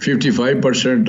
55%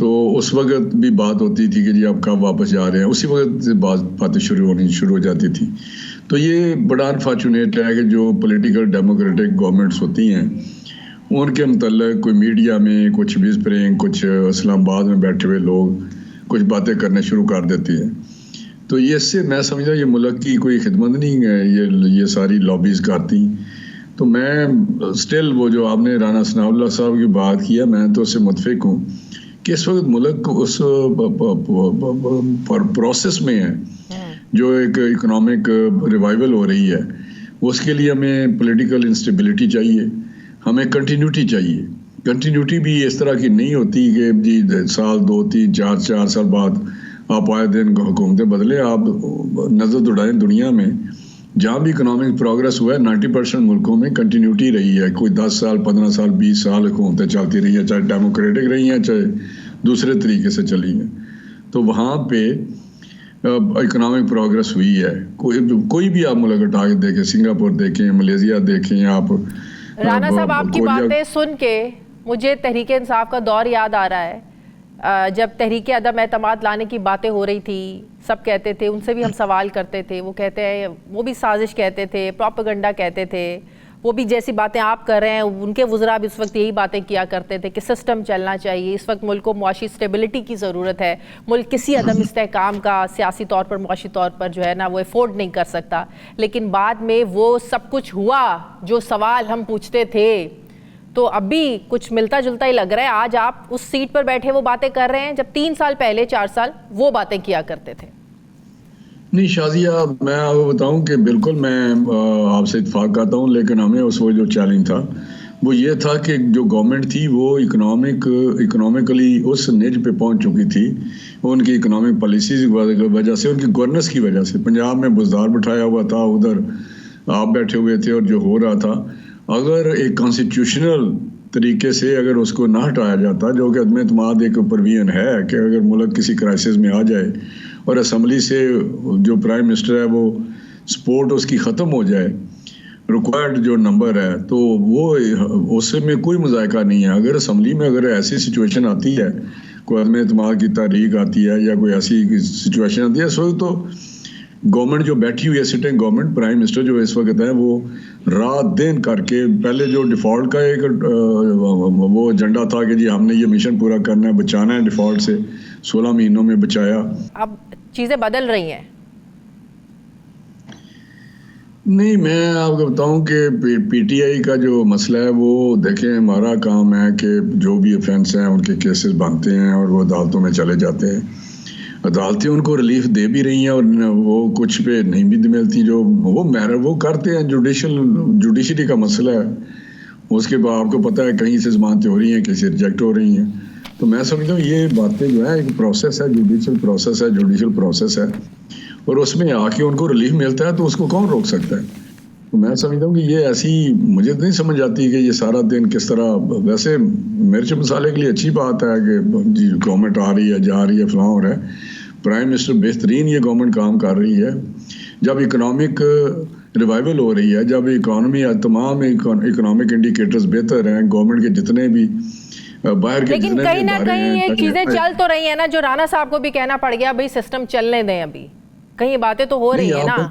تو اس وقت بھی بات ہوتی تھی کہ جی آپ کب واپس جا رہے ہیں, اسی وقت سے باتیں شروع ہو جاتی تھی. تو یہ بڑا انفارچونیٹ ہے کہ جو پولیٹیکل ڈیموکریٹک گورنمنٹس ہوتی ہیں ان کے متعلق کوئی میڈیا میں کچھ وسپرنگ, کچھ اسلام آباد میں بیٹھے ہوئے لوگ کچھ باتیں کرنے شروع کر دیتی ہیں. تو یہ اس سے میں سمجھتا یہ ملک کی کوئی خدمت نہیں ہے, یہ ساری لابیز کرتی. تو میں سٹل وہ جو آپ نے رانا ثناء اللہ صاحب کی بات کیا, میں تو اس سے متفق ہوں کہ اس وقت ملک اس پروسیس میں ہے جو ایک اکنامک ریوائول ہو رہی ہے. اس کے لیے ہمیں پولیٹیکل انسٹیبلٹی چاہیے, ہمیں کنٹینیوٹی چاہیے. کنٹینیوٹی بھی اس طرح کی نہیں ہوتی کہ جی سال 2 3 4 سال بعد آپ آئے دن حکومتیں بدلے. آپ نظر دوڑائیں دنیا میں جہاں بھی اکنامک پروگرس ہوا ہے 90% ملکوں میں کنٹینیوٹی رہی ہے. کوئی 10 سال 15 سال 20 سال حکومتیں چلتی رہی ہیں, چاہے ڈیموکریٹک رہی ہیں چاہے دوسرے طریقے سے چلی ہیں. تو وہاں پہ اکنامک پروگرس ہوئی ہے. کوئی بھی آپ ملک اٹھا کے دیکھیں, سنگاپور دیکھیں, ملیشیا دیکھیں. آپ رانا صاحب آپ کی باتیں سن کے مجھے تحریک انصاف کا دور یاد آ رہا ہے, جب تحریک عدم اعتماد لانے کی باتیں ہو رہی تھی. سب کہتے تھے, ان سے بھی ہم سوال کرتے تھے, وہ کہتے ہیں وہ بھی سازش کہتے تھے, پروپیگنڈا کہتے تھے. وہ بھی جیسی باتیں آپ کر رہے ہیں ان کے وزراء بھی اس وقت یہی باتیں کیا کرتے تھے کہ سسٹم چلنا چاہیے, اس وقت ملک کو معاشی اسٹیبلٹی کی ضرورت ہے, ملک کسی عدم استحکام کا سیاسی طور پر معاشی طور پر جو ہے نا وہ افورڈ نہیں کر سکتا. لیکن بعد میں وہ سب کچھ ہوا جو سوال ہم پوچھتے تھے. تو اب بھی کچھ ملتا جلتا ہی لگ رہا ہے. آج آپ اس سیٹ پر بیٹھے وہ باتیں کر رہے ہیں جب 3 سال پہلے 4 سال وہ باتیں کیا کرتے تھے. نہیں شازیہ, میں آپ کو بتاؤں کہ بالکل میں آپ سے اتفاق کرتا ہوں, لیکن ہمیں اس وقت جو چیلنج تھا وہ یہ تھا کہ جو گورنمنٹ تھی وہ اکنامکلی اس نج پہ پہنچ چکی تھی. ان کی اکنامک پالیسیز کی وجہ سے, ان کی گورننس کی وجہ سے. پنجاب میں بزدار بٹھایا ہوا تھا, ادھر آپ بیٹھے ہوئے تھے, اور جو ہو رہا تھا اگر ایک کانسٹیٹیوشنل طریقے سے اگر اس کو نہ ہٹایا جاتا, جو کہ عدم اعتماد ایک پروین ہے کہ اگر ملک کسی کرائسس میں آ جائے اور اسمبلی سے جو پرائم منسٹر ہے وہ سپورٹ اس کی ختم ہو جائے, ریکوائرڈ جو نمبر ہے, تو وہ اس میں کوئی مذائقہ نہیں ہے. اگر اسمبلی میں اگر ایسی سچویشن آتی ہے, کوئی عدم اعتماد کی تحریک آتی ہے یا کوئی ایسی سچویشن آتی ہے, سو تو گورنمنٹ جو بیٹھی ہوئی ہے, سٹنگ گورنمنٹ, پرائم منسٹر جو اس وقت ہے, وہ رات دن کر کے پہلے جو ڈیفالٹ کا ایک وہ ایجنڈا تھا کہ جی ہم نے یہ مشن پورا کرنا ہے, بچانا ہے ڈیفالٹ سے, 16 مہینوں میں بچایا. اب چیزیں بدل رہی ہیں. نہیں, میں آپ کو بتاؤں کہ پی ٹی آئی کا جو مسئلہ ہے وہ دیکھیں, ہمارا کام ہے کہ جو بھی افینس ہیں ان کے کیسز بنتے ہیں اور وہ عدالتوں میں چلے جاتے ہیں. عدالتیں ان کو ریلیف دے بھی رہی ہیں اور وہ کچھ پہ نہیں بھی ملتی. جو وہ کرتے ہیں, جوڈیشری کا مسئلہ ہے, اس کے بعد آپ کو پتہ ہے کہیں سے ضمانتیں ہو رہی ہیں, کہیں سے ریجیکٹ ہو رہی ہیں. تو میں سمجھتا ہوں یہ باتیں جو ہے ایک پروسیس ہے, جوڈیشل پروسیس ہے, اور اس میں آ کے ان کو ریلیف ملتا ہے تو اس کو کون روک سکتا ہے. تو میں سمجھتا ہوں کہ یہ ایسی مجھے نہیں سمجھ آتی کہ یہ سارا دن کس طرح. ویسے مرچ مسالے کے لیے اچھی بات ہے کہ جی گورنمنٹ آ رہی ہے, جا رہی ہے, فلاں ہو رہا ہے. پرائم منسٹر بہترین یہ گورنمنٹ کام کر رہی ہے. جب اکنامک ریوائول ہو رہی ہے, جب اکانومی تمام اکنامک انڈیکیٹرز بہتر ہیں, گورنمنٹ کے جتنے بھی باہر کے لیکن کہیں نہ کہیں یہ چیزیں چل تو رہی ہیں نا, جو رانا صاحب کو بھی کہنا پڑ گیا بھئی سسٹم چلنے دیں, ابھی کہیں باتیں تو ہو رہی ہیں نا.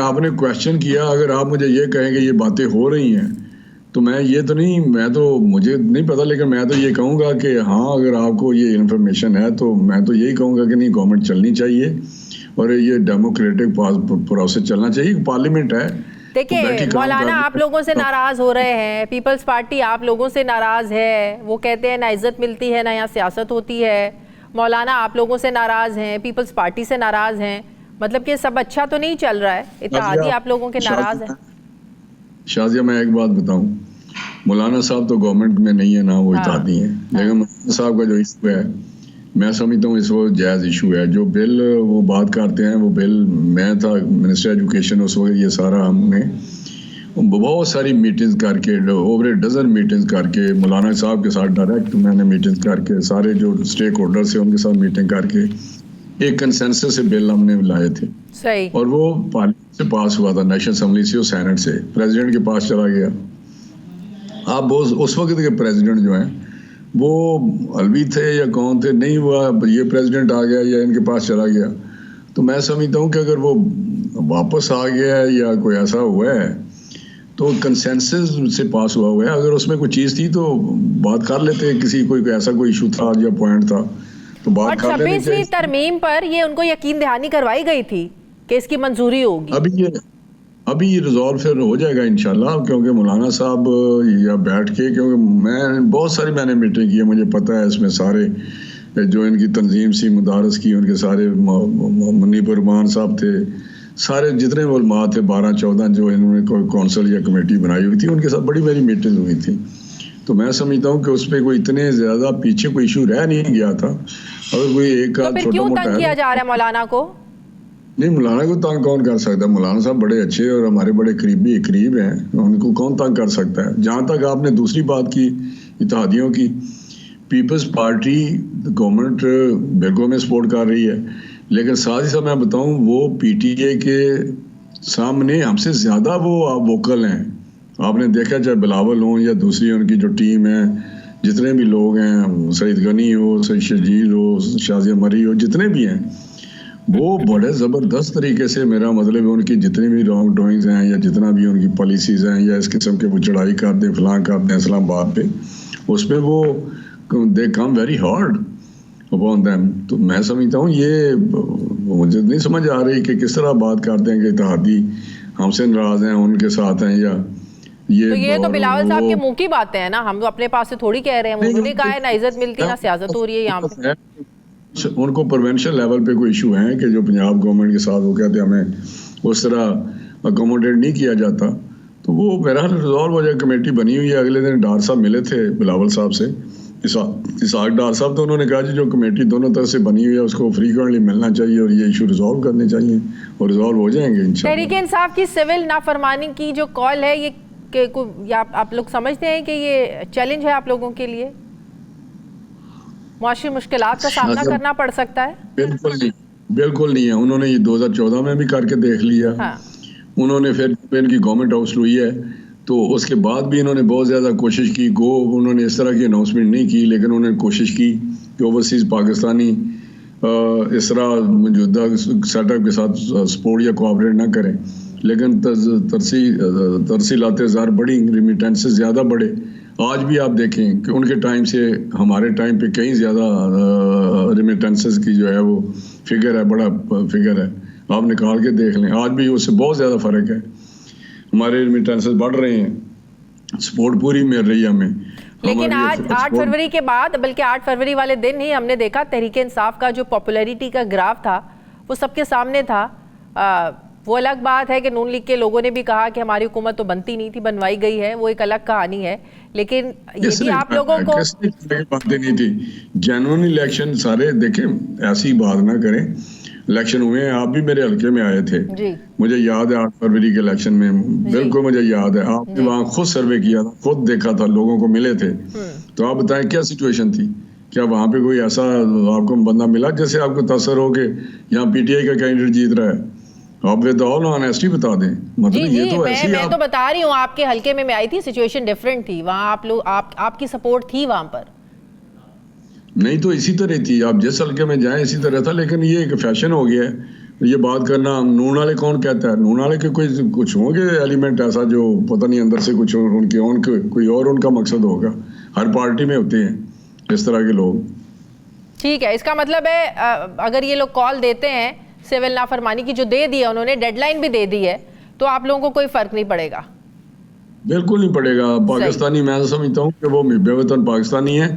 آپ نے کویسچن کیا, اگر آپ مجھے یہ کہیں کہ یہ باتیں ہو رہی ہیں تو میں تو مجھے نہیں پتا, لیکن میں تو یہ کہوں گا کہ ہاں اگر آپ کو یہ انفارمیشن ہے تو میں تو یہی کہوں گا کہ نہیں, گورنمنٹ چلنی چاہیے اور یہ ڈیموکریٹک پروسیس چلنا چاہیے. پارلیمنٹ ہے. دیکھیں مولانا آپ لوگوں سے ناراض ہو رہے ہیں, پیپلز پارٹی آپ لوگوں سے ناراض ہے, وہ کہتے ہیں نہ عزت ملتی ہے نہ یہاں سیاست ہوتی ہے. مولانا آپ لوگوں سے ناراض ہیں, پیپلز پارٹی سے ناراض ہیں, مطلب کہ سب اچھا تو نہیں چل رہا ہے. اتحادی آپ لوگوں کے ناراض ہیں. شازیہ میں ایک بات بتاؤں, مولانا صاحب تو گورنمنٹ میں نہیں ہے, نہ وہ اتحادی ہیں, لیکن مولانا صاحب کا جو ایشو ہے میں سمجھتا ہوں اس وقت جائز ایشو ہے. جو بل وہ بات کرتے ہیں, وہ بل میں تھا منسٹر ایجوکیشن اس وقت, یہ سارا ہم نے بہت ساری میٹنگز کر کے, اوور اے ڈزن میٹنگز کر کے, مولانا صاحب کے ساتھ ڈائریکٹ میں نے میٹنگز کر کے, سارے جو اسٹیک ہولڈرز ہیں ان کے ساتھ میٹنگ کر کے ایک کنسنسس سے بل ہم نے لائے تھے. اور وہ پارلیمنٹ سے پاس ہوا تھا, نیشنل اسمبلی سے اور سینٹ سے, پریزیڈنٹ کے پاس چلا گیا. آپ اس وقت کے پریزیڈنٹ جو ہیں وہ الوی تھے یا کون تھے، نہیں ہوا، یہ پریزیڈنٹ آ گیا یا ان کے پاس چلا گیا. تو میں سمجھتا ہوں کہ اگر وہ واپس آ گیا ہے یا کوئی ایسا ہوا ہے تو کنسنسس سے پاس ہوا ہے. اگر اس میں کوئی چیز تھی تو بات کر لیتے، کسی کوئی ایسا کوئی ایشو تھا یا پوائنٹ تھا تو بات کر لیتے. 26ویں ترمیم پر یہ ان کو یقین دہانی کروائی گئی تھی کہ اس کی منظوری ہوگی. ابھی یہ ریزالو پھر ہو جائے گا انشاءاللہ، کیونکہ مولانا صاحب یا بیٹھ کے، کیونکہ میں نے میٹنگ کی ہے، مجھے پتہ ہے اس میں سارے جو ان کی تنظیم سی مدارس کی، ان کے سارے منیب الرحمان صاحب تھے، سارے جتنے علماء تھے 12-14 جو انہوں نے کوئی کونسل یا کمیٹی بنائی ہوئی تھی، ان کے ساتھ بڑی بڑی میٹنگ ہوئی تھی. تو میں سمجھتا ہوں کہ اس پہ کوئی اتنے زیادہ پیچھے کوئی ایشو رہ نہیں گیا تھا. اگر کوئی ایک تو پھر کیوں تنگ کیا جا رہا ہے مولانا کو؟ نہیں، مولانا کو تنگ کون کر سکتا ہے؟ مولانا صاحب بڑے اچھے اور ہمارے بڑے قریب ہیں، ان کو کون تنگ کر سکتا ہے؟ جہاں تک آپ نے دوسری بات کی اتحادیوں کی، پیپلز پارٹی گورنمنٹ بالکل میں سپورٹ کر رہی ہے، لیکن ساتھ ہی ساتھ میں بتاؤں وہ پی ٹی اے کے سامنے ہم سے زیادہ وہ ووکل ہیں. آپ نے دیکھا چاہے بلاول ہوں یا دوسری ان کی جو ٹیم ہے، جتنے بھی لوگ ہیں، سعید غنی ہو، سعید شجیل ہو، شازیہ مری ہو، جتنے بھی ہیں، وہ بڑے زبردست طریقے سے، میرا مطلب ہے ان کی جتنی بھی رانگ ڈوئنگز ہیں یا جتنا بھی ان کی پالیسیز ہیں یا اس قسم کے وہ چڑھائی کر دیں، فلاں کر دیں اسلام آباد پہ، اس پہ وہ دے کم ویری ہارڈ اپون دیم. تو میں سمجھتا ہوں یہ مجھے نہیں سمجھ آ رہی کہ کس طرح بات کرتے ہیں کہ اتحادی ہم سے ناراض ہیں، ان کے ساتھ ہیں، یا یہ تو بلاول صاحب کے منہ کی باتیں ہیں نا، ہم تو اپنے پاس سے تھوڑی کہہ رہے ہیں. انہوں نے کہا ہے نہ عزت ملتی نہ سیاست ہو رہی ہے یہاں پہ. ان کو پروینشل لیول پہ کوئی ایشو ہے کہ جو پنجاب گورنمنٹ کے ساتھ وہ کہتے ہیں ہمیں اس طرح اکوموڈیٹ نہیں کیا جاتا، تو وہ بہرحال ریزالو ہو جائے. کمیٹی بنی ہوئی ہے. اگلے دن ڈار صاحب ملے تھے بلاول صاحب سے، اسحاق ڈار صاحب، تو انہوں نے کہا جو کمیٹی دونوں طرف سے بنی ہوئی ہے اس کو فریکوینٹلی ملنا چاہیے اور یہ ایشو ریزالو کرنے چاہیے اور ریزالو ہو جائیں گے انشاءاللہ. تحریک انصاف کی سول نافرمانی کی جو کال ہے، یہ آپ لوگ سمجھتے ہیں کہ یہ چیلنج ہے آپ لوگوں کے لیے؟ معاشی مشکلات کا سامنا کرنا پڑ سکتا ہے؟ بالکل نہیں ہے. انہوں نے یہ 2014 میں بھی کر کے دیکھ لیا. انہوں نے پھر ان کی گورنمنٹ ہاؤس ہوئی ہے تو اس کے بعد بھی انہوں نے بہت زیادہ کوشش کی. انہوں نے اس طرح کی اناؤنسمنٹ نہیں کی، لیکن انہوں نے کوشش کی کہ اوورسیز پاکستانی اس طرح موجودہ سیٹ اپ کے ساتھ سپورٹ یا کوآپریٹ نہ کریں. لیکن ترسیلات زر بڑی، ریمیٹنسز زیادہ بڑھے. آج بھی آپ دیکھیں کہ ان کے ٹائم سے ہمارے ٹائم پہ کہیں زیادہ ریمیٹنسز کی جو ہے وہ فگر ہے، بڑا فگر ہے. آپ نکال کے دیکھ لیں، آج بھی اس سے بہت زیادہ فرق ہے. ہمارے ریمیٹنسز بڑھ رہے ہیں، سپورٹ پوری مل رہی ہے ہمیں. لیکن آج 8 فروری کے بعد، بلکہ 8 فروری والے دن ہی ہم نے دیکھا تحریک انصاف کا جو پاپولیرٹی کا گراف تھا وہ سب کے سامنے تھا. وہ الگ بات ہے کہ نون لیگ کے لوگوں نے بھی کہا کہ ہماری حکومت تو بنتی نہیں تھی، بنوائی گئی ہے، وہ ایک الگ کہانی ہے. لیکن یہ بھی آپ لوگوں کو باتیں نہیں تھی. جنوئن الیکشن سارے دیکھیں، ایسی بات نہ کریں. الیکشن ہوئے ہیں، آپ بھی میرے حلقے میں آئے تھے، مجھے یاد ہے 8 فروری کے الیکشن میں، بالکل مجھے یاد ہے. آپ نے وہاں خود سروے کیا تھا، خود دیکھا تھا، لوگوں کو ملے تھے. تو آپ بتائیں کیا سچویشن تھی؟ کیا وہاں پہ کوئی ایسا آپ کو بندہ ملا جیسے آپ کو تصور ہو کہ یہاں پی ٹی آئی کا کینڈیڈیٹ جیت رہا ہے؟ آپ ود آل آنیسٹی بتا دیں. مطلب یہ تو ایسی میں تو بتا رہی ہوں، آپ کے حلقے میں آئی تھی، سچویشن ڈیفرنٹ تھی وہاں. آپ کی سپورٹ تھی وہاں پر؟ نہیں تو اسی طرح تھی، آپ جس حلقے میں جائیں اسی طرح تھا. لیکن یہ ایک فیشن ہو گیا ہے یہ بات کرنا. نون والے کون کہتا ہے؟ نون والے کے کچھ ہوں گے ایلیمنٹ ایسا جو پتہ نہیں اندر سے کچھ ان کے کوئی اور ان کا مقصد ہوگا. ہر پارٹی میں ہوتے ہیں اس طرح کے لوگ. ٹھیک ہے، اس کا مطلب ہے اگر یہ لوگ کال دیتے ہیں سول نافرمانی کی جو دے دی ہے، انہوں نے ڈیڈ لائن بھی دے دی ہے، تو آپ لوگوں کو کوئی فرق نہیں پڑے گا؟ بالکل نہیں پڑے گا. پاکستانی میں سمجھتا ہوں کہ وہ بے وطن پاکستانی ہے.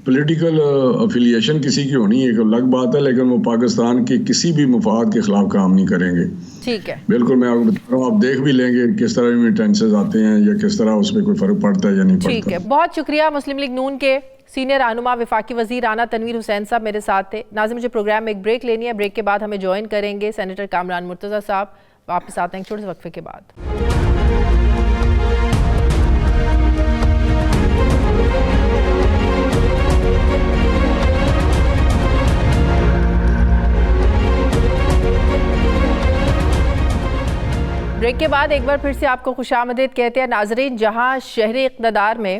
پولیٹیکل افیلیشن کسی کی ہونی ایک الگ بات ہے، لیکن وہ پاکستان کے کسی بھی مفاد کے خلاف کام نہیں کریں گے. ٹھیک ہے، بالکل. میں آپ کو بتا رہا ہوں، آپ دیکھ بھی لیں گے کس طرح ریمیٹنسز آتے ہیں یا کس طرح اس میں کوئی فرق پڑتا ہے یا نہیں پڑتا. ٹھیک ہے، بہت شکریہ. مسلم لیگ نون کے سینئر رہنما وفاقی وزیر رانا تنویر حسین صاحب میرے ساتھ تھے. ناظرین، مجھے پروگرام میں ایک بریک لینی ہے. بریک کے بعد ہمیں جوائن کریں گے سینیٹر کامران مرتضیٰ صاحب. واپس آتے ہیں چھوٹے سے وقفے کے بعد. بریک کے بعد ایک بار پھر سے آپ کو خوش آمدید کہتے ہیں. ناظرین، جہاں شہر اقتدار میں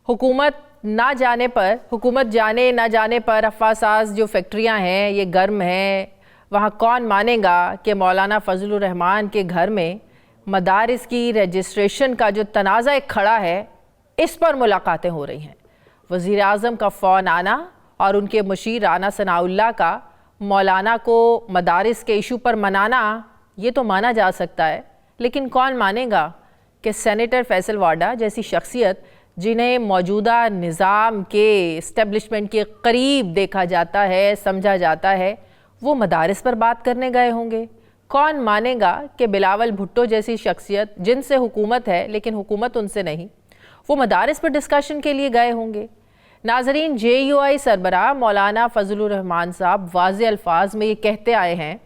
حکومت نہ جانے پر، حکومت جانے نہ جانے پر افواہ ساز جو فیکٹریاں ہیں یہ گرم ہیں، وہاں کون مانے گا کہ مولانا فضل الرحمان کے گھر میں مدارس کی رجسٹریشن کا جو تنازع کھڑا ہے اس پر ملاقاتیں ہو رہی ہیں۔ وزیر اعظم کا فون آنا اور ان کے مشیر رانا ثناء اللہ کا مولانا کو مدارس کے ایشو پر منانا یہ تو مانا جا سکتا ہے، لیکن کون مانے گا کہ سینیٹر فیصل واڈا جیسی شخصیت جنہیں موجودہ نظام کے اسٹیبلشمنٹ کے قریب دیکھا جاتا ہے، سمجھا جاتا ہے، وہ مدارس پر بات کرنے گئے ہوں گے؟ کون مانے گا کہ بلاول بھٹو جیسی شخصیت جن سے حکومت ہے لیکن حکومت ان سے نہیں، وہ مدارس پر ڈسکشن کے لیے گئے ہوں گے؟ ناظرین، جے یو آئی سربراہ مولانا فضل الرحمان صاحب واضح الفاظ میں یہ کہتے آئے ہیں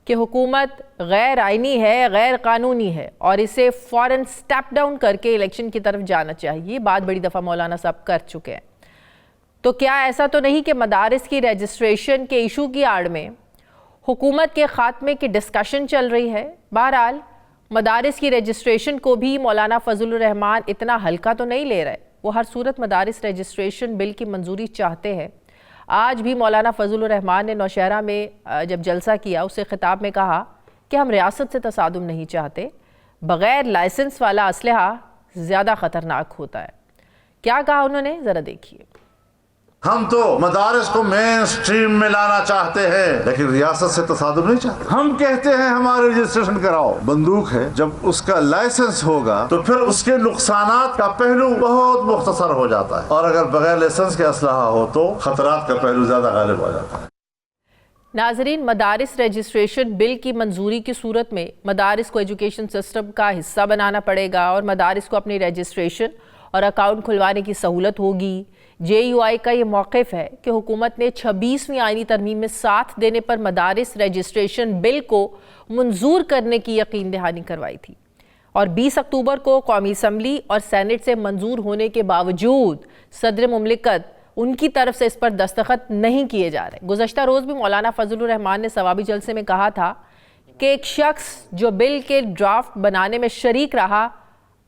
کہ حکومت غیر آئینی ہے، غیر قانونی ہے اور اسے فوراً سٹیپ ڈاؤن کر کے الیکشن کی طرف جانا چاہیے۔ یہ بات بڑی دفعہ مولانا صاحب کر چکے ہیں۔ تو کیا ایسا تو نہیں کہ مدارس کی رجسٹریشن کے ایشو کی آڑ میں حکومت کے خاتمے کی ڈسکشن چل رہی ہے؟ بہرحال مدارس کی رجسٹریشن کو بھی مولانا فضل الرحمان اتنا ہلکا تو نہیں لے رہے، وہ ہر صورت مدارس رجسٹریشن بل کی منظوری چاہتے ہیں۔ آج بھی مولانا فضل الرحمان نے نوشہرہ میں جب جلسہ کیا اسے خطاب میں کہا کہ ہم ریاست سے تصادم نہیں چاہتے، بغیر لائسنس والا اسلحہ زیادہ خطرناک ہوتا ہے۔ کیا کہا انہوں نے، ذرا دیکھیے۔ ہم تو مدارس کو مین سٹریم میں لانا چاہتے ہیں لیکن ریاست سے تصادم نہیں چاہتے۔ ہم کہتے ہیں ہمارے رجسٹریشن کراؤ، بندوق ہے، جب اس کا لائسنس ہوگا تو پھر اس کے نقصانات کا پہلو بہت مختصر ہو جاتا ہے، اور اگر بغیر لائسنس کے اسلحہ ہو تو خطرات کا پہلو زیادہ غالب ہو جاتا ہے۔ ناظرین، مدارس رجسٹریشن بل کی منظوری کی صورت میں مدارس کو ایجوکیشن سسٹم کا حصہ بنانا پڑے گا اور مدارس کو اپنی رجسٹریشن اور اکاؤنٹ کھلوانے کی سہولت ہوگی۔ جے یو آئی کا یہ موقف ہے کہ حکومت نے 26ویں آئینی ترمیم میں ساتھ دینے پر مدارس رجسٹریشن بل کو منظور کرنے کی یقین دہانی کروائی تھی، اور 20 اکتوبر کو قومی اسمبلی اور سینٹ سے منظور ہونے کے باوجود صدر مملکت ان کی طرف سے اس پر دستخط نہیں کیے جا رہے۔ گزشتہ روز بھی مولانا فضل الرحمان نے ثوابی جلسے میں کہا تھا کہ ایک شخص جو بل کے ڈرافٹ بنانے میں شریک رہا،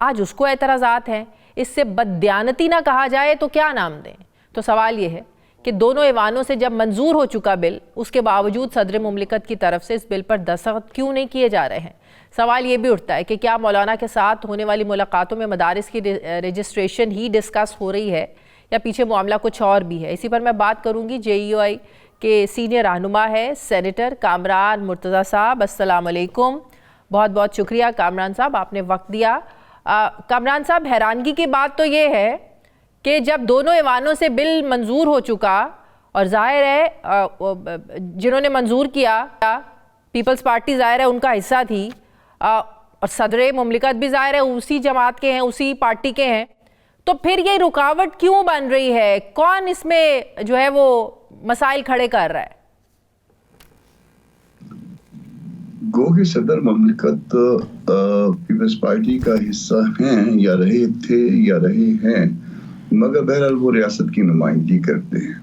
آج اس کو اعتراضات ہیں۔ اس سے بددیانتی نہ کہا جائے تو کیا نام دیں؟ تو سوال یہ ہے کہ دونوں ایوانوں سے جب منظور ہو چکا بل، اس کے باوجود صدر مملکت کی طرف سے اس بل پر دستخط کیوں نہیں کیے جا رہے ہیں؟ سوال یہ بھی اٹھتا ہے کہ کیا مولانا کے ساتھ ہونے والی ملاقاتوں میں مدارس کی رجسٹریشن ہی ڈسکس ہو رہی ہے یا پیچھے معاملہ کچھ اور بھی ہے؟ اسی پر میں بات کروں گی۔ جے یو آئی کے سینئر رہنما ہے سینیٹر کامران مرتضیٰ صاحب۔ السلام علیکم، بہت بہت شکریہ کامران صاحب، آپ نے وقت دیا۔ کامران صاحب، حیرانگی کی بات تو یہ ہے کہ جب دونوں ایوانوں سے بل منظور ہو چکا، اور ظاہر ہے جنہوں نے منظور کیا پیپلز پارٹی ظاہر ہے ان کا حصہ تھی، اور صدر مملکت بھی ظاہر ہے اسی جماعت کے ہیں، اسی پارٹی کے ہیں، تو پھر یہ رکاوٹ کیوں بن رہی ہے؟ کون اس میں جو ہے وہ مسائل کھڑے کر رہا ہے؟ گو کہ صدر مملکت پیپلز پارٹی کا حصہ ہیں یا رہے تھے یا رہے ہیں، مگر بہرحال وہ ریاست کی نمائندگی کرتے ہیں،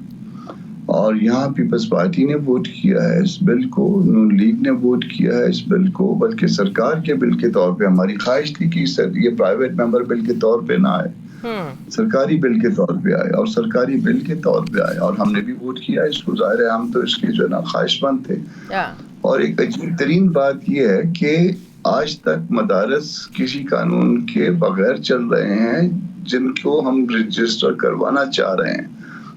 اور یہاں پیپلز پارٹی نے ووٹ کیا ہے اس بل کو، نون لیگ نے ووٹ کیا ہے اس بل کو، بلکہ سرکار کے بل کے طور پہ ہماری خواہش تھی کہ یہ پرائیویٹ ممبر بل کے طور پہ نہ آئے، سرکاری بل کے طور پہ آئے، اور سرکاری بل کے طور پہ آئے، اور ہم نے بھی ووٹ کیا اس کو۔ ظاہر ہے ہم تو اس کے جو ہے نا خواہش مند تھے۔ اور ایک عجیب ترین بات یہ ہے کہ آج تک مدارس کسی قانون کے بغیر چل رہے ہیں جن کو ہم رجسٹر کروانا چاہ رہے ہیں۔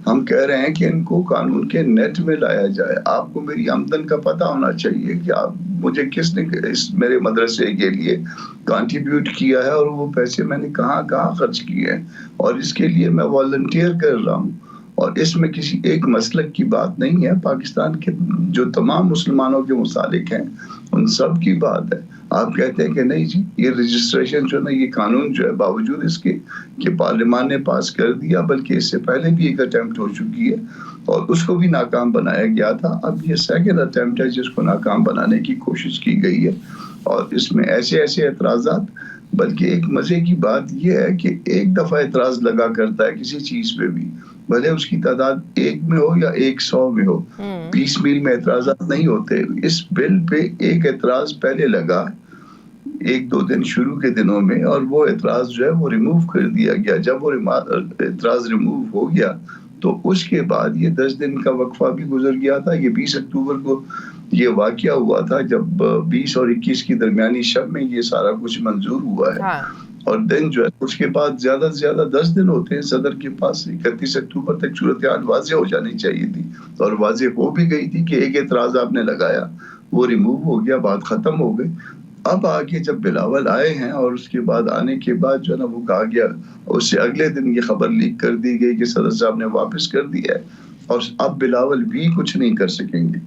ہم کہہ رہے ہیں کہ ان کو قانون کے نیٹ میں لایا جائے۔ آپ کو میری آمدن کا پتہ ہونا چاہیے کہ مجھے کس نے میرے مدرسے کے لیے کنٹریبیوٹ کیا ہے، اور وہ پیسے میں نے کہاں کہاں خرچ کیے ہیں، اور اس کے لیے میں والنٹیئر کر رہا ہوں۔ اور اس میں کسی ایک مسلک کی بات نہیں ہے، پاکستان کے جو تمام مسلمانوں کے مسالک ہیں ان سب کی بات ہے۔ آپ کہتے ہیں کہ نہیں جی یہ رجسٹریشن جو ہے یہ قانون جو ہے باوجود اس کے کہ پارلیمان نے پاس کر دیا، بلکہ اس سے پہلے بھی ایک اٹیمپٹ ہو چکی ہے اور اس کو بھی ناکام بنایا گیا تھا، اب یہ سیکنڈ اٹیمپٹ ہے جس کو ناکام بنانے کی کوشش کی گئی ہے۔ اور اس میں ایسے اعتراضات، بلکہ ایک مزے کی بات یہ ہے کہ ایک دفعہ اعتراض لگا کرتا ہے کسی چیز پہ بھی، بھلے اس کی تعداد 1 میں ہو یا 100 میں ہو، 20 میل میں اعتراضات نہیں ہوتے۔ اس بل پہ ایک اعتراض پہلے لگا ایک دو دن شروع کے دنوں میں، اور وہ اعتراض جو ہے وہ ریموو کر دیا گیا. جب وہ اعتراض ریموو ہو گیا تو اس کے بعد یہ 10 دن کا وقفہ بھی گزر گیا تھا. یہ 20 اکتوبر کو یہ واقعہ ہوا تھا جب 20 اور 21 کی درمیانی شب میں یہ سارا کچھ منظور ہوا ہے. اور دن جو ہے اس کے بعد زیادہ سے زیادہ 10 دن ہوتے ہیں صدر کے پاس. 31 اکتوبر تک صورتحال واضح ہو جانی چاہیے تھی، اور واضح ہو بھی گئی تھی کہ ایک اعتراض آپ نے لگایا، وہ ریموو ہو گیا، بات ختم ہو گئی. اب آگے جب بلاول آئے ہیں اور اس کے بعد آنے کے بعد جو ہے نا وہ کہا گیا، اس سے اگلے دن یہ خبر لیک کر دی گئی کہ صدر صاحب نے واپس کر دیا ہے، اور اب بلاول بھی کچھ نہیں کر سکیں گے.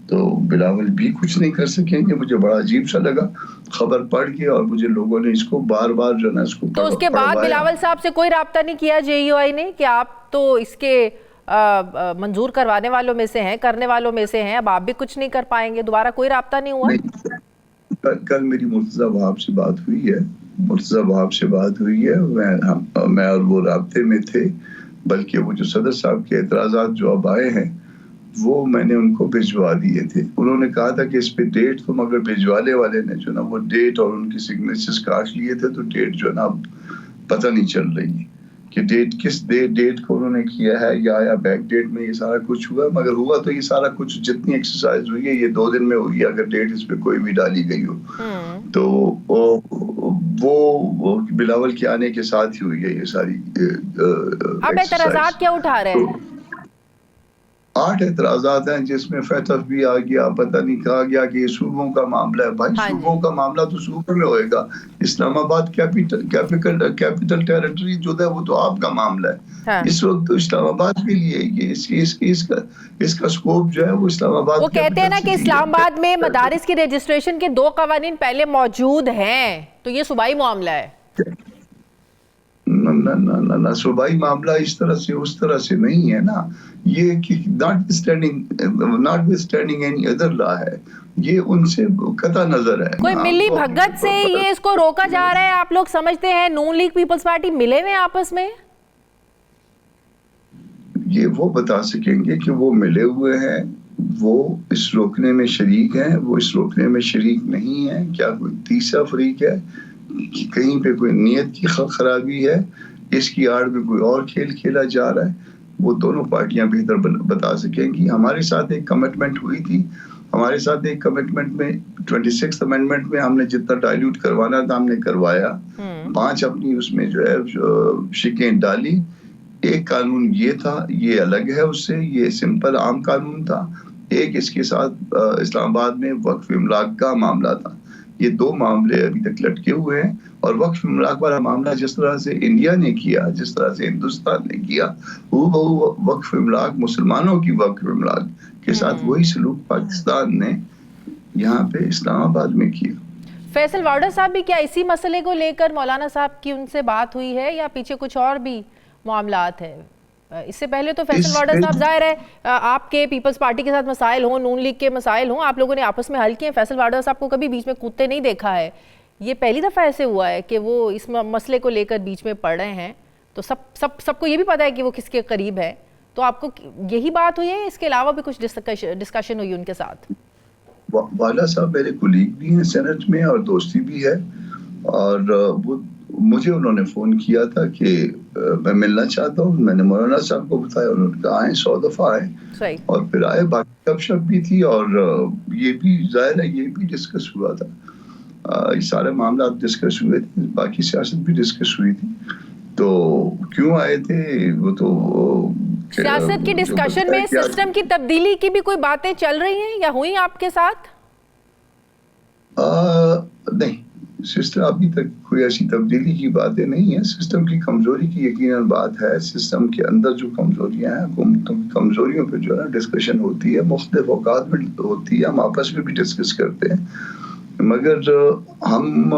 تو بلاول بھی کچھ نہیں کر سکیں گے. مجھے بڑا عجیب سا لگا خبر پڑھ کے، اور مجھے لوگوں نے اس کو بار بار جو ہے نا اس کو تو اس کے بعد بلاول صاحب سے کوئی رابطہ نہیں کیا JUI نے کہ آپ تو اس کے منظور کروانے والوں میں سے ہیں، کرنے والوں میں سے ہیں، اب آپ بھی کچھ نہیں کر پائیں گے؟ دوبارہ کوئی رابطہ نہیں ہوا؟ کل میری مرتضیٰ وہاب سے بات ہوئی ہے، میں اور وہ رابطے میں تھے. بلکہ وہ جو صدر صاحب کے اعتراضات جو اب آئے ہیں وہ میں نے ان کو بھجوا دیے تھے. انہوں نے کہا تھا کہ اس پہ ڈیٹ تو، مگر بھجوانے والے نے جو نا وہ ڈیٹ اور ان کی سگنیچرز کاٹ لیے تھے، تو ڈیٹ جو ہے نا پتہ نہیں چل رہی ہے کہ ڈیٹ کس ڈیٹ کو انہوں نے کیا ہے، یا بیک ڈیٹ میں یہ سارا کچھ ہوا. مگر ہوا تو یہ سارا کچھ جتنی ایکسرسائز ہوئی ہے یہ 2 دن میں ہوئی ہے، اگر ڈیٹ اس پہ کوئی بھی ڈالی گئی ہو. تو وہ بلاول کے آنے کے ساتھ ہی ہوئی ہے یہ ساری. اب اعتراضات کیا اٹھا رہے ہیں؟ 8 اعتراضات ہیں، جس میں فیتف بھی آ گیا. پتہ نہیں کہا گیا کہ یہ صوبوں کا معاملہ ہے. بھائی صوبوں کا معاملہ تو صوبوں میں ہوئے گا. اسلام آباد کیپٹل ٹیریٹری جو ہے وہ تو آپ کا معاملہ ہے. اس وقت تو اسلام آباد کے لیے اس کا سکوپ جو ہے وہ اسلام آباد. وہ کہتے ہیں نا کہ اسلام آباد میں مدارس کی رجسٹریشن کے 2 قوانین پہلے موجود ہیں، تو یہ صوبائی معاملہ ہے. نہ صوبائی معاملہ اس طرح سے نہیں ہے نا. یہ ناٹ وتھسٹینڈنگ اینی ادر لا ہے، یہ ان سے قطع نظر ہے. کوئی ملی بھگت سے یہ اس کو روکا جا رہا ہے؟ آپ لوگ سمجھتے ہیں نون لیگ پیپلز پارٹی ملے ہوئے آپس میں؟ یہ وہ بتا سکیں گے کہ وہ ملے ہوئے ہیں، وہ اس روکنے میں شریک ہیں، وہ اس روکنے میں شریک نہیں ہیں. کیا کوئی تیسرا فریق ہے کہ کہیں پہ کوئی نیت کی خرابی ہے، اس کی آڑ میں کوئی اور کھیل کھیلا جا رہا ہے؟ وہ دونوں پارٹیاں بہتر بتا سکیں گی. ہمارے ساتھ ایک کمٹمنٹ ہوئی تھی، ہمارے ساتھ ایک کمٹمنٹ میں 26 امینڈمنٹ میں ہم نے جتنا ڈائلیوٹ کروانا تھا ہم نے کروایا. 5 اپنی اس میں جو ہے شکیں ڈالی. ایک قانون یہ تھا، یہ الگ ہے اس سے، یہ سمپل عام قانون تھا. ایک اس کے ساتھ اسلام آباد میں وقف املاک کا معاملہ تھا. یہ 2 معاملے ابھی تک لٹکے ہوئے ہیں. اور وقف املاک والا معاملہ جس طرح سے انڈیا نے کیا، جس طرح سے ہندوستان نے کیا، وہ وقف املاک مسلمانوں کی وقف املاک کے ساتھ وہی سلوک پاکستان نے یہاں پہ اسلام آباد میں کیا. فیصل وارڈر صاحب بھی کیا اسی مسئلے کو لے کر مولانا صاحب کی ان سے بات ہوئی ہے، یا پیچھے کچھ اور بھی معاملات ہیں؟ اس سے پہلے تو فیصل وارڈر صاحب ظاہر ہے آپ کے پیپلز پارٹی کے ساتھ مسائل ہوں، نون لیگ کے مسائل ہوں، آپ لوگوں نے آپس میں حل کیے ہیں. فیصل وارڈر صاحب کو کبھی بیچ میں کودتے نہیں دیکھا ہے. یہ پہلی دفعہ ایسے ہوا ہے کہ وہ اس مسئلے کو لے کر بیچ میں پڑ رہے ہیں. تو سب کو یہ بھی پتا ہے کہ وہ کس کے قریب ہے. تو آپ کو یہی بات ہوئی ہے، اس کے علاوہ بھی کچھ ڈسکشن ہوئی ان کے ساتھ؟ والا صاحب میرے کولیگ بھی ہیں سینٹ میں اور دوستی بھی ہے. اور وہ مجھے انہوں نے فون کیا تھا کہ میں ملنا چاہتا ہوں. میں نے مولانا صاحب کو بتایا، انہوں نے کہا آئیں، 100 دفعہ آئیں. اور پھر آئے، باقی گپ شپ بھی تھی، اور یہ بھی ظاہر ہے یہ بھی ڈسکس ہوا تھا. یہ سارے معاملات ڈسکس ہوئے تھے، باقی سیاست بھی ڈسکس ہوئی تھی. تو کیوں آئے تھے وہ تو سیاست کی ڈسکشن میں سسٹم کی تبدیلی کی بھی کوئی باتیں چل رہی ہیں یا ہوئی آپ کے ساتھ؟ نہیں، سسٹم ابھی تک کوئی ایسی تبدیلی کی باتیں نہیں ہیں. سسٹم کی کمزوری کی یقیناً بات ہے. سسٹم کے اندر جو کمزوریاں ہیں، حکومتوں کی کمزوریوں پہ جو ہے نا ڈسکشن ہوتی ہے، مختلف اوقات میں ہوتی ہے، ہم آپس میں بھی ڈسکس کرتے ہیں. مگر ہم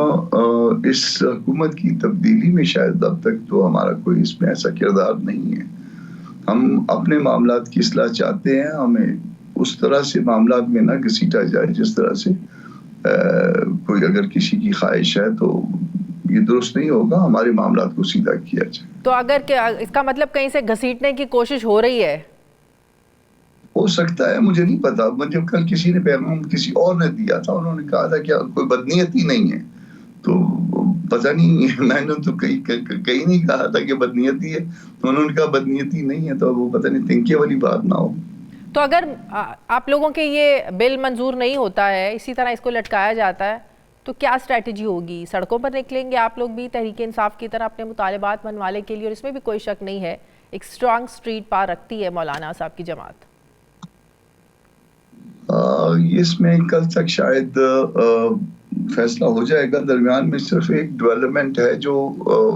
اس حکومت کی تبدیلی میں شاید اب تک تو ہمارا کوئی اس میں ایسا کردار نہیں ہے. ہم اپنے معاملات کی اصلاح چاہتے ہیں. ہمیں اس طرح سے معاملات میں نہ گھسیٹا جائے جس طرح سے کوئی اگر کسی کی خواہش ہے تو یہ درست نہیں ہوگا. ہمارے معاملات کو سیدھا کیا جائے. تو اگر اس کا مطلب کہیں سے گھسیٹنے کی کوشش ہو رہی ہے؟ ہو سکتا ہے، مجھے نہیں پتا. مجھے کل کسی نے پیغام کسی اور نے دیا تھا، انہوں نے کہا تھا کہ کوئی بدنیتی نہیں ہے. تو پتہ نہیں، میں نے تو کہیں نہیں کہا تھا کہ بدنیتی ہے، انہوں نے کہا بدنیتی نہیں ہے، تو وہ پتہ نہیں تنکے والی بات نہ ہو. تو اگر آپ لوگوں کے یہ بل منظور نہیں ہوتا ہے، اسی طرح اس کو لٹکایا جاتا ہے، تو کیا اسٹریٹجی ہوگی؟ سڑکوں پر نکلیں گے آپ لوگ بھی تحریک انصاف کی طرح اپنے مطالبات منوانے کے لیے؟ اور اس میں بھی کوئی شک نہیں ہے ایک اسٹرانگ اسٹریٹ پار رکھتی ہے مولانا صاحب کی جماعت. اس میں کل تک شاید فیصلہ ہو جائے گا. درمیان میں صرف ایک ڈیولپمنٹ ہے جو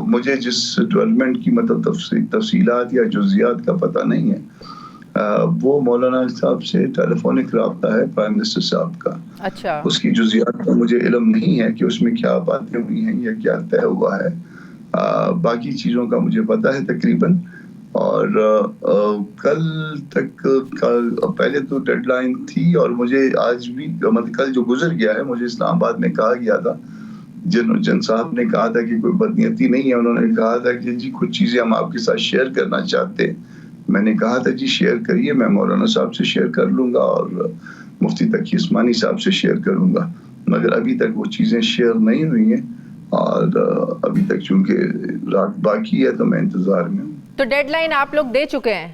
مجھے جس ڈیولپمنٹ کی مطلب تفصیلات یا جزیات کا پتہ نہیں ہے، وہ مولانا صاحب سے ٹیلی فونک رابطہ ہے پرائم منسٹر صاحب کا. اچھا. اس کی جزیات کا مجھے علم نہیں ہے کہ اس میں کیا باتیں ہوئی ہیں یا کیا طے ہوا ہے. باقی چیزوں کا مجھے پتہ ہے تقریباً. اور کل تک پہلے تو ڈیڈ لائن تھی، اور مجھے آج بھی مطلب کل جو گزر گیا ہے، مجھے اسلام آباد میں کہا گیا تھا، جن صاحب نے کہا تھا کہ کوئی بدنیتی نہیں ہے، انہوں نے کہا تھا کہ جی کچھ چیزیں ہم آپ کے ساتھ شیئر کرنا چاہتے ہیں. میں نے کہا تھا جی شیئر کریے، میں مولانا صاحب سے شیئر کر لوں گا اور مفتی تقی عثمانی صاحب سے شیئر کروں گا. مگر ابھی تک وہ چیزیں شیئر نہیں ہوئی ہیں، اور ابھی تک چونکہ رات باقی ہے تو میں انتظار میں ہوں. تو ڈیڈ لائن آپ لوگ دے چکے ہیں؟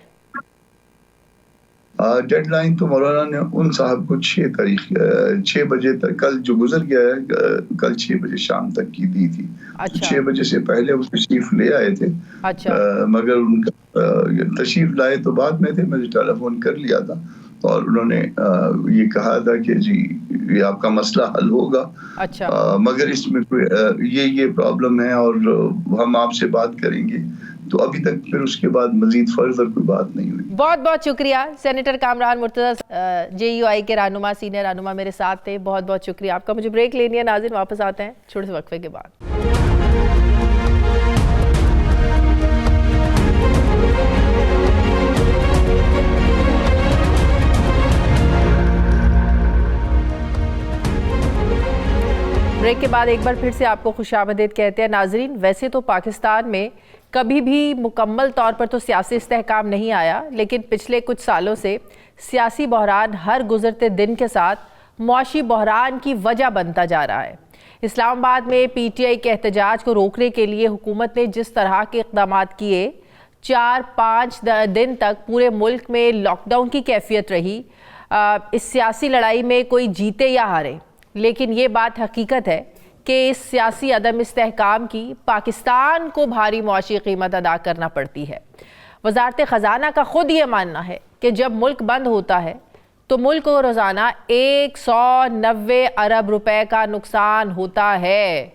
ڈیڈ لائن تو مولانا نے ان صاحب کو 6 بجے تک، کل جو گزر گیا ہے کل 6 بجے شام تک کی دی تھی. 6 بجے سے پہلے وہ تشریف لے آئے تھے. مگر ان کا تشریف لائے تو بعد میں تھے، میں نے ٹیلی فون کر لیا تھا، اور انہوں نے یہ کہا تھا کہ جی یہ آپ کا مسئلہ حل ہوگا. مگر اس میں یہ پرابلم ہے اور ہم آپ سے بات کریں گے. تو ابھی تک پھر اس کے بعد مزید فردر کوئی بات نہیں ہوئی. بہت بہت شکریہ سینیٹر کامران مرتضی، JUI کے رہنما، سینئر رہنما میرے ساتھ تھے. بہت بہت شکریہ آپ کا. مجھے بریک لینی ہے ناظرین، واپس آتے ہیں چھوٹے سے وقفے کے بعد. بریک کے بعد ایک بار پھر سے آپ کو خوش آمدید کہتے ہیں. ناظرین، ویسے تو پاکستان میں کبھی بھی مکمل طور پر تو سیاسی استحکام نہیں آیا، لیکن پچھلے کچھ سالوں سے سیاسی بحران ہر گزرتے دن کے ساتھ معاشی بحران کی وجہ بنتا جا رہا ہے. اسلام آباد میں PTI کے احتجاج کو روکنے کے لیے حکومت نے جس طرح کے اقدامات کیے، 4-5 دن تک پورے ملک میں لاک ڈاؤن کی کیفیت رہی. اس سیاسی لڑائی میں کوئی جیتے یا ہارے، لیکن یہ بات حقیقت ہے کہ اس سیاسی عدم استحکام کی پاکستان کو بھاری معاشی قیمت ادا کرنا پڑتی ہے. وزارت خزانہ کا خود یہ ماننا ہے کہ جب ملک بند ہوتا ہے تو ملک کو روزانہ 190 ارب روپے کا نقصان ہوتا ہے.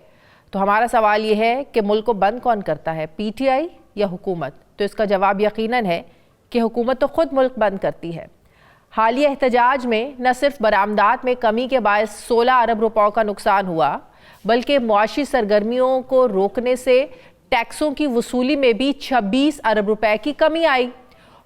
تو ہمارا سوال یہ ہے کہ ملک کو بند کون کرتا ہے، PTI یا حکومت؟ تو اس کا جواب یقیناً ہے کہ حکومت تو خود ملک بند کرتی ہے. حالیہ احتجاج میں نہ صرف برآمدات میں کمی کے باعث 16 ارب روپے کا نقصان ہوا، بلکہ معاشی سرگرمیوں کو روکنے سے ٹیکسوں کی وصولی میں بھی 26 ارب روپے کی کمی آئی.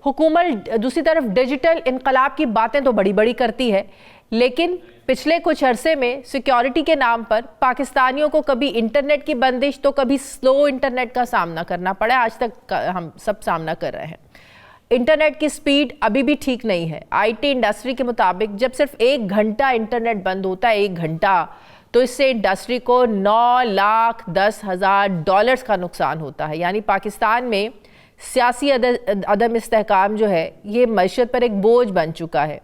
حکومت دوسری طرف ڈیجیٹل انقلاب کی باتیں تو بڑی بڑی کرتی ہے، لیکن پچھلے کچھ عرصے میں سیکیورٹی کے نام پر پاکستانیوں کو کبھی انٹرنیٹ کی بندش تو کبھی سلو انٹرنیٹ کا سامنا کرنا پڑا. آج تک ہم سب سامنا کر رہے ہیں. انٹرنیٹ کی سپیڈ ابھی بھی ٹھیک نہیں ہے. IT انڈسٹری کے مطابق جب صرف 1 گھنٹہ انٹرنیٹ بند ہوتا ہے، 1 گھنٹہ، تو اس سے انڈسٹری کو $9,10,000 کا نقصان ہوتا ہے. یعنی پاکستان میں سیاسی عدم استحکام جو ہے یہ معیشت پر ایک بوجھ بن چکا ہے.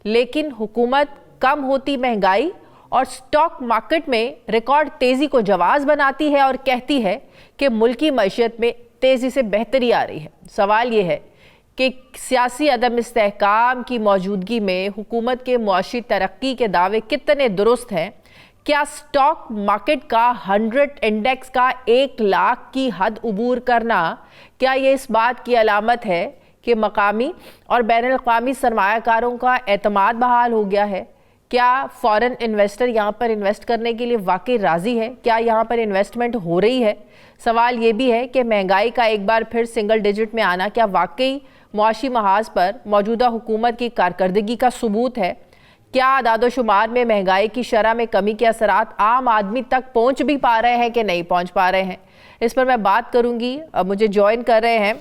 لیکن حکومت کم ہوتی مہنگائی اور سٹاک مارکیٹ میں ریکارڈ تیزی کو جواز بناتی ہے اور کہتی ہے کہ ملکی معیشت میں تیزی سے بہتری آ رہی ہے. سوال یہ ہے کہ سیاسی عدم استحکام کی موجودگی میں حکومت کے معاشی ترقی کے دعوے کتنے درست ہیں؟ کیا سٹاک مارکیٹ کا 100 انڈیکس کا 1 لاکھ کی حد عبور کرنا، کیا یہ اس بات کی علامت ہے کہ مقامی اور بین الاقوامی سرمایہ کاروں کا اعتماد بحال ہو گیا ہے؟ کیا فورن انویسٹر یہاں پر انویسٹ کرنے کے لیے واقعی راضی ہے؟ کیا یہاں پر انویسٹمنٹ ہو رہی ہے؟ سوال یہ بھی ہے کہ مہنگائی کا ایک بار پھر سنگل ڈیجٹ میں آنا کیا واقعی معاشی محاذ پر موجودہ حکومت کی کارکردگی کا ثبوت ہے؟ کیا اعداد و شمار میں مہنگائی کی شرح میں کمی کے اثرات عام آدمی تک پہنچ بھی پا رہے ہیں کہ نہیں پہنچ پا رہے ہیں؟ اس پر میں بات کروں گی. مجھے جوائن کر رہے ہیں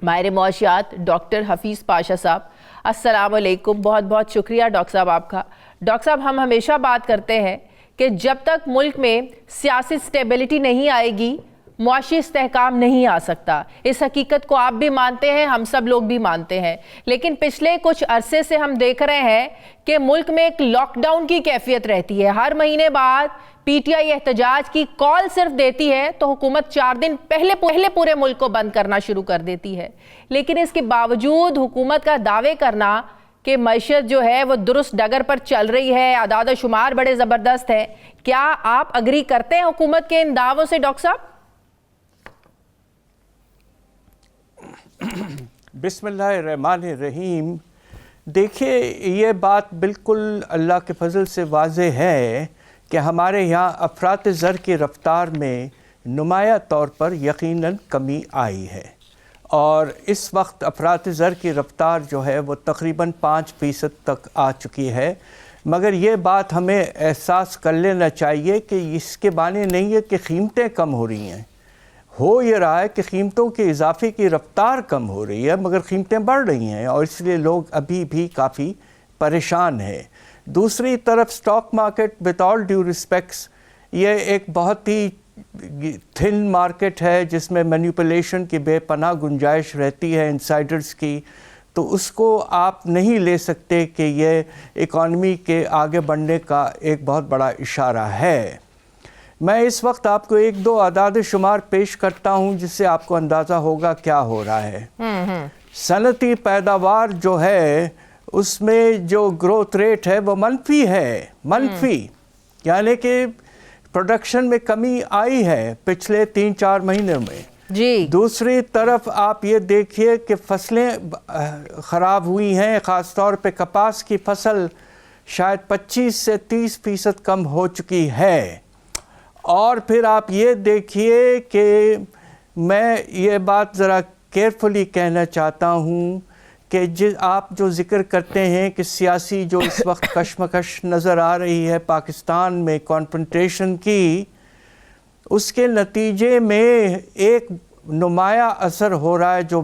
ماہر معاشیات ڈاکٹر حفیظ پاشا صاحب. السلام علیکم. بہت بہت شکریہ ڈاکٹر صاحب آپ کا. ڈاکٹر صاحب، ہم ہمیشہ بات کرتے ہیں کہ جب تک ملک میں سیاسی سٹیبلٹی نہیں آئے گی معاشی استحکام نہیں آ سکتا. اس حقیقت کو آپ بھی مانتے ہیں, ہم سب لوگ بھی مانتے ہیں, لیکن پچھلے کچھ عرصے سے ہم دیکھ رہے ہیں کہ ملک میں ایک لاک ڈاؤن کی کیفیت رہتی ہے. ہر مہینے بعد پی ٹی آئی احتجاج کی کال صرف دیتی ہے تو حکومت 4 دن پہلے پورے ملک کو بند کرنا شروع کر دیتی ہے. لیکن اس کے باوجود حکومت کا دعوے کرنا کہ معیشت جو ہے وہ درست ڈگر پر چل رہی ہے, اعداد و شمار بڑے زبردست ہیں, کیا آپ اگری کرتے ہیں حکومت کے ان دعووں سے ڈاکٹر صاحب؟ بسم اللہ الرحمن الرحیم. دیکھیے, یہ بات بالکل اللہ کے فضل سے واضح ہے کہ ہمارے یہاں افراط زر کی رفتار میں نمایاں طور پر یقیناً کمی آئی ہے, اور اس وقت افراط زر کی رفتار جو ہے وہ تقریباً 5% تک آ چکی ہے. مگر یہ بات ہمیں احساس کر لینا چاہیے کہ اس کے معنی نہیں ہے کہ قیمتیں کم ہو رہی ہیں. ہو یہ رہا ہے کہ قیمتوں کے اضافے کی رفتار کم ہو رہی ہے مگر قیمتیں بڑھ رہی ہیں, اور اس لیے لوگ ابھی بھی کافی پریشان ہیں. دوسری طرف stock market with all due respects یہ ایک بہت ہی تھن مارکیٹ ہے جس میں مینیپولیشن کی بے پناہ گنجائش رہتی ہے انسائڈرز کی, تو اس کو آپ نہیں لے سکتے کہ یہ اکانومی کے آگے بڑھنے کا ایک بہت بڑا اشارہ ہے. میں اس وقت آپ کو 1-2 اعداد شمار پیش کرتا ہوں جس سے آپ کو اندازہ ہوگا کیا ہو رہا ہے. صنعتی پیداوار جو ہے اس میں جو گروتھ ریٹ ہے وہ منفی ہے, یعنی کہ پروڈکشن میں کمی آئی ہے پچھلے 3-4 مہینے میں. جی. دوسری طرف آپ یہ دیکھیے کہ فصلیں خراب ہوئی ہیں, خاص طور پہ کپاس کی فصل شاید 25 سے 30% کم ہو چکی ہے. اور پھر آپ یہ دیکھیے کہ میں یہ بات ذرا کیئرفلی کہنا چاہتا ہوں کہ آپ جو ذکر کرتے ہیں کہ سیاسی جو اس وقت کشمکش نظر آ رہی ہے پاکستان میں کانفرنٹیشن کی, اس کے نتیجے میں ایک نمایاں اثر ہو رہا ہے جو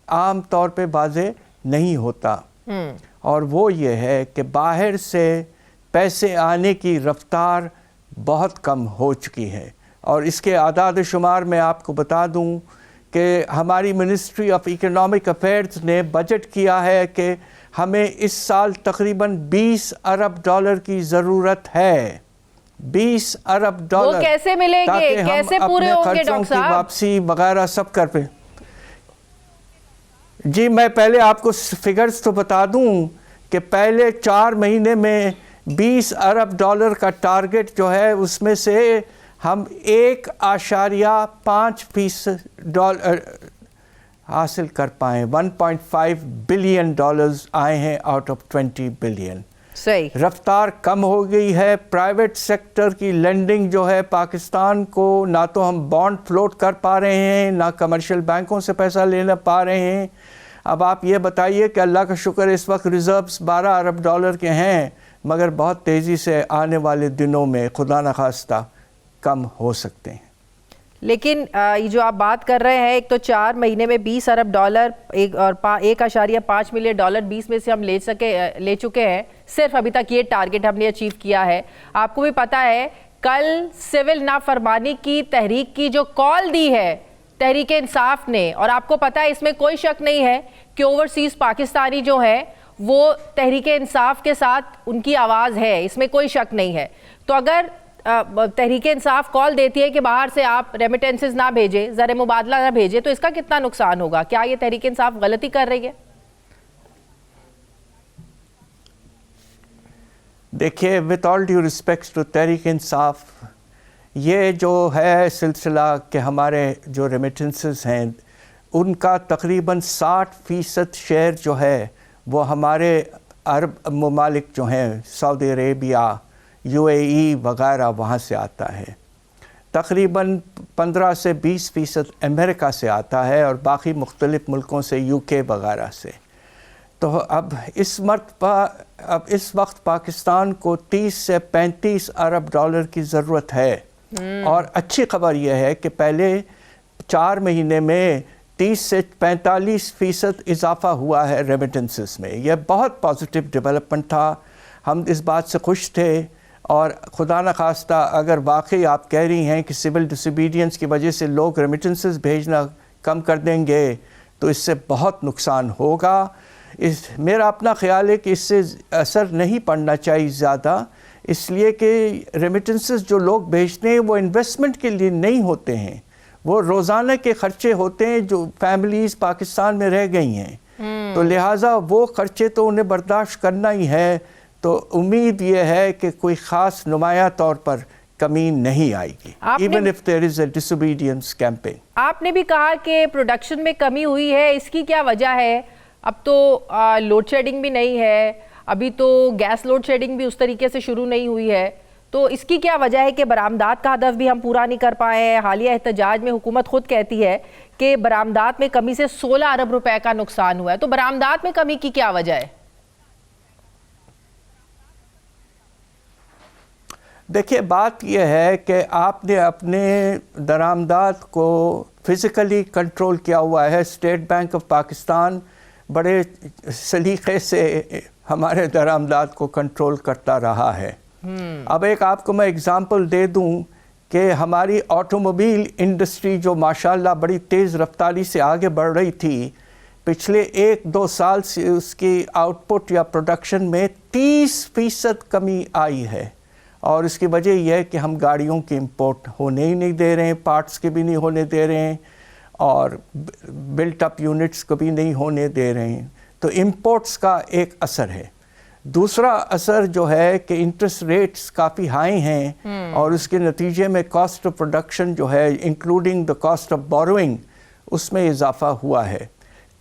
عام طور پہ واضح نہیں ہوتا, اور وہ یہ ہے کہ باہر سے پیسے آنے کی رفتار بہت کم ہو چکی ہے. اور اس کے اعداد و شمار میں آپ کو بتا دوں کہ ہماری منسٹری آف اکنامک افیئرز نے بجٹ کیا ہے کہ ہمیں اس سال تقریباً $20 ارب کی ضرورت ہے. $20 ارب وہ کیسے ملیں گے, کیسے پورے ہوں گے ڈاکٹر صاحب؟ واپسی وغیرہ سب کر پہ. جی میں پہلے آپ کو فگرز تو بتا دوں کہ پہلے 4 مہینے میں $20 ارب کا ٹارگٹ جو ہے اس میں سے ہم 1.5% حاصل کر پائیں. $1.5 بلین آئے ہیں آؤٹ آف 20 بلین. صحیح. رفتار کم ہو گئی ہے. پرائیویٹ سیکٹر کی لینڈنگ جو ہے پاکستان کو, نہ تو ہم بانڈ فلوٹ کر پا رہے ہیں نہ کمرشل بینکوں سے پیسہ لینا پا رہے ہیں. اب آپ یہ بتائیے کہ اللہ کا شکر اس وقت ریزروز $12 ارب کے ہیں, مگر بہت تیزی سے آنے والے دنوں میں خدا نخواستہ کم ہو سکتے ہیں. لیکن یہ جو آپ بات کر رہے ہیں, ایک تو 4 مہینے میں $20 ارب اور $1.5 ملین 20 میں سے ہم لے چکے ہیں. صرف ابھی تک یہ ٹارگٹ ہم نے اچیو کیا ہے. آپ کو بھی پتا ہے کل سول نافرمانی کی تحریک کی جو کال دی ہے تحریک انصاف نے, اور آپ کو پتا ہے اس میں کوئی شک نہیں ہے کہ اوورسیز پاکستانی جو ہیں وہ تحریک انصاف کے ساتھ ان کی آواز ہے, اس میں کوئی شک نہیں ہے. تو اگر تحریک انصاف کال دیتی ہے کہ باہر سے آپ ریمیٹنسز نہ بھیجیں, زر مبادلہ نہ بھیجیں, تو اس کا کتنا نقصان ہوگا؟ کیا یہ تحریک انصاف غلطی کر رہی ہے؟ دیکھیے, with all due respects to Tehreek Insaf, یہ جو ہے سلسلہ کہ ہمارے جو ریمیٹنسز ہیں ان کا تقریباً 60% شیئر جو ہے وہ ہمارے عرب ممالک جو ہیں, سعودی عربیہ, UAE وغیرہ, وہاں سے آتا ہے. تقریباً 15 سے 20% امریکہ سے آتا ہے, اور باقی مختلف ملکوں سے, UK وغیرہ سے. تو اب اس وقت پاکستان کو 30 سے 35 ارب ڈالر کی ضرورت ہے. اور اچھی خبر یہ ہے کہ پہلے 4 مہینے میں 30 سے 45% اضافہ ہوا ہے ریمیٹنسز میں. یہ بہت پازیٹیو ڈیولپمنٹ تھا, ہم اس بات سے خوش تھے. اور خدا نخواستہ اگر واقعی آپ کہہ رہی ہیں کہ سول ڈس اوبیڈینس کی وجہ سے لوگ ریمیٹنسز بھیجنا کم کر دیں گے تو اس سے بہت نقصان ہوگا. میرا اپنا خیال ہے کہ اس سے اثر نہیں پڑنا چاہیے زیادہ، اس لیے کہ ریمیٹنسز جو لوگ بھیجتے ہیں وہ انویسٹمنٹ کے لیے نہیں ہوتے ہیں، وہ روزانہ کے خرچے ہوتے ہیں جو فیملیز پاکستان میں رہ گئی ہیں. تو لہٰذا وہ خرچے تو انہیں برداشت کرنا ہی ہے. تو امید یہ ہے کہ کوئی خاص نمایاں طور پر کمی نہیں آئے گی even if there is a disobedience campaign. آپ نے بھی کہا کہ پروڈکشن میں کمی ہوئی ہے، اس کی کیا وجہ ہے؟ اب تو لوڈ شیڈنگ بھی نہیں ہے، ابھی تو گیس لوڈ شیڈنگ بھی اس طریقے سے شروع نہیں ہوئی ہے، تو اس کی کیا وجہ ہے کہ برآمدات کا ہدف بھی ہم پورا نہیں کر پائے ہیں؟ حالیہ احتجاج میں حکومت خود کہتی ہے کہ برآمدات میں کمی سے 16 ارب روپے کا نقصان ہوا ہے، تو برآمدات میں کمی کی کیا وجہ ہے؟ دیکھیے بات یہ ہے کہ آپ نے اپنے درآمدات کو فزیکلی کنٹرول کیا ہوا ہے. اسٹیٹ بینک آف پاکستان بڑے سلیقے سے ہمارے درآمدات کو کنٹرول کرتا رہا ہے. اب ایک آپ کو میں اگزامپل دے دوں کہ ہماری آٹوموبیل انڈسٹری جو ماشاءاللہ بڑی تیز رفتاری سے آگے بڑھ رہی تھی، پچھلے 1-2 سال سے اس کی آؤٹ پٹ یا پروڈکشن میں 30% کمی آئی ہے. اور اس کی وجہ یہ ہے کہ ہم گاڑیوں کی امپورٹ ہونے ہی نہیں دے رہے ہیں، پارٹس کے بھی نہیں ہونے دے رہے ہیں، اور بلٹ اپ یونٹس کو بھی نہیں ہونے دے رہے ہیں. تو امپورٹس کا ایک اثر ہے. دوسرا اثر جو ہے کہ انٹرسٹ ریٹس کافی ہائی ہیں اور اس کے نتیجے میں کاسٹ آف پروڈکشن جو ہے including the cost of borrowing اس میں اضافہ ہوا ہے.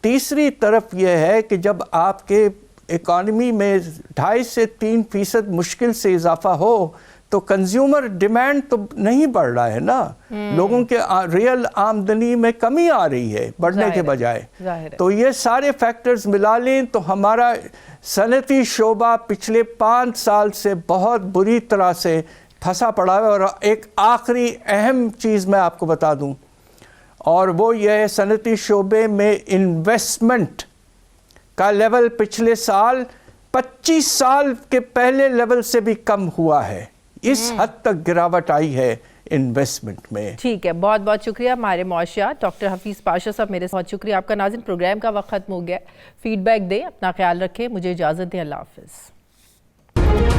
تیسری طرف یہ ہے کہ جب آپ کے اکانومی میں 2.5 سے 3% مشکل سے اضافہ ہو تو کنزیومر ڈیمانڈ تو نہیں بڑھ رہا ہے نا، لوگوں کے ریئل آمدنی میں کمی آ رہی ہے بڑھنے کے بجائے. تو یہ سارے فیکٹرز ملا لیں تو ہمارا صنعتی شعبہ پچھلے 5 سال سے بہت بری طرح سے پھنسا پڑا ہے. اور ایک آخری اہم چیز میں آپ کو بتا دوں، اور وہ یہ ہے صنعتی شعبے میں انویسٹمنٹ کا لیول پچھلے سال 25 سال کے پہلے لیول سے بھی کم ہوا ہے. اس حد تک گراوٹ آئی ہے انویسٹمنٹ میں. ٹھیک ہے، بہت بہت شکریہ ہمارے معاشیات ڈاکٹر حفیظ پاشا صاحب، میرے بہت شکریہ آپ کا. ناظرین پروگرام کا وقت ختم ہو گیا، فیڈ بیک دیں، اپنا خیال رکھیں، مجھے اجازت دیں، اللہ حافظ.